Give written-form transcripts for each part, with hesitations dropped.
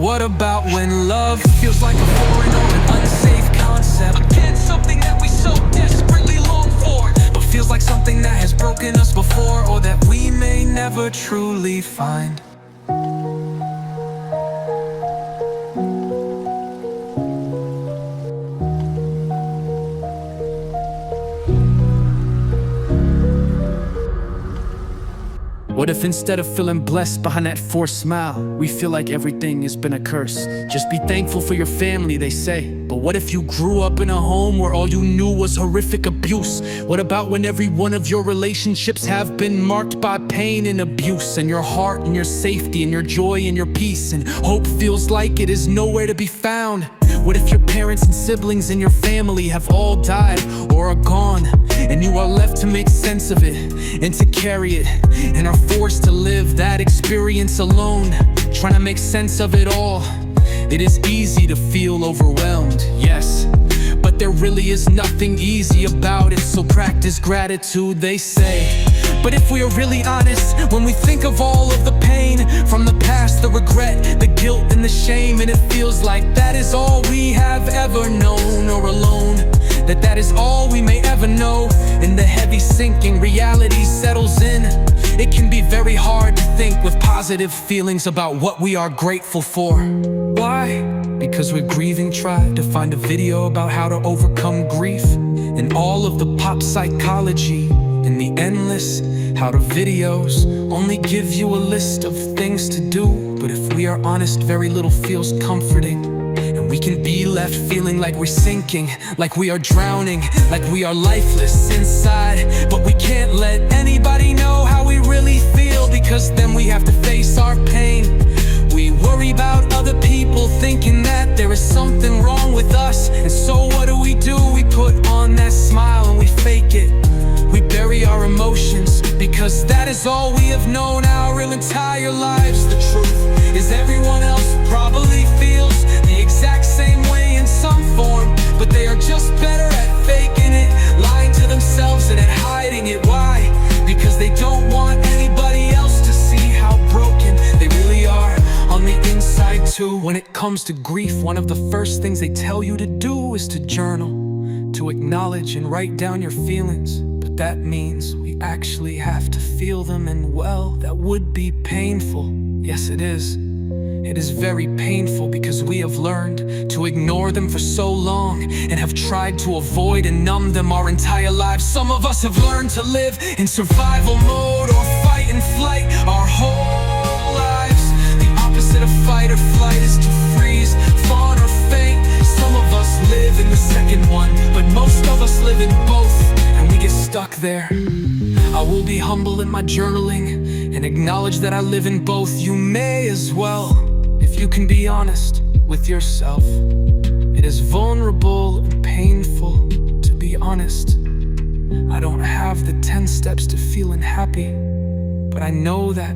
what about when love feels like a foreign or an unsafe concept? Again, something that we so desperately long for, but feels like something that has broken us before, or that we may never truly find. What if instead of feeling blessed behind that forced smile, we feel like everything has been a curse? Just be thankful for your family, they say. But what if you grew up in a home where all you knew was horrific abuse? What about when every one of your relationships have been marked by pain and abuse, and your heart and your safety and your joy and your peace and hope feels like it is nowhere to be found? What if your parents and siblings in your family have all died or are gone, and you are left to make sense of it and to carry it, and are forced to live that experience alone, trying to make sense of it all? It is easy to feel overwhelmed, yes, but there really is nothing easy about it, so practice gratitude, they say. But if we are really honest, when we think of all of the pain from the past, the regret, the guilt and the shame, and it feels like that is all we have ever known, or alone, that is all we may ever know, and the heavy sinking reality settles in, it can be very hard to think with positive feelings about what we are grateful for. Why? Because we're grieving tried to find a video about how to overcome grief, and all of the pop psychology and the endless how-to videos only give you a list of things to do. But if we are honest, very little feels comforting, and we can be left feeling like we're sinking, like we are drowning, like we are lifeless inside. But we can't let anybody know how we really feel, because then we have to face our pain. We worry about other people, thinking that there is something wrong with us, and so what do? We put on that smile and we fake it. We bury our emotions, because that is all we have known our real entire lives. The truth is everyone else probably feels the exact same way in some form, but they are just better at faking it, lying to themselves and at hiding it. Why? Because they don't want anybody else to see how broken they really are on the inside too. When it comes to grief, one of the first things they tell you to do is to journal, to acknowledge and write down your feelings. But that means we actually have to feel them, and well, that would be painful. Yes, it is. It is very painful, because we have learned to ignore them for so long, and have tried to avoid and numb them our entire lives. Some of us have learned to live in survival mode, or fight and flight our whole lives. The opposite of fight or flight is to freeze, fawn or faint. Some of us live in the second one, but most of us live in both, and we get stuck there. I will be humble in my journaling and acknowledge that I live in both. You may as well, if you can be honest with yourself. It is vulnerable and painful to be honest. I don't have the 10 steps to feeling happy, but I know that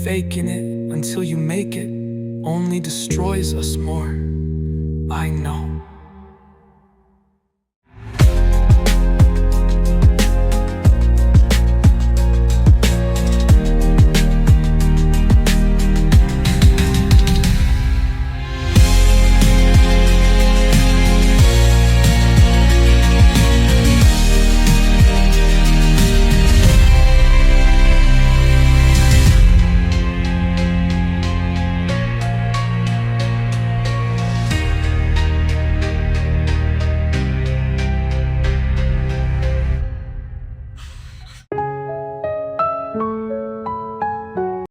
faking it until you make it only destroys us more. I know.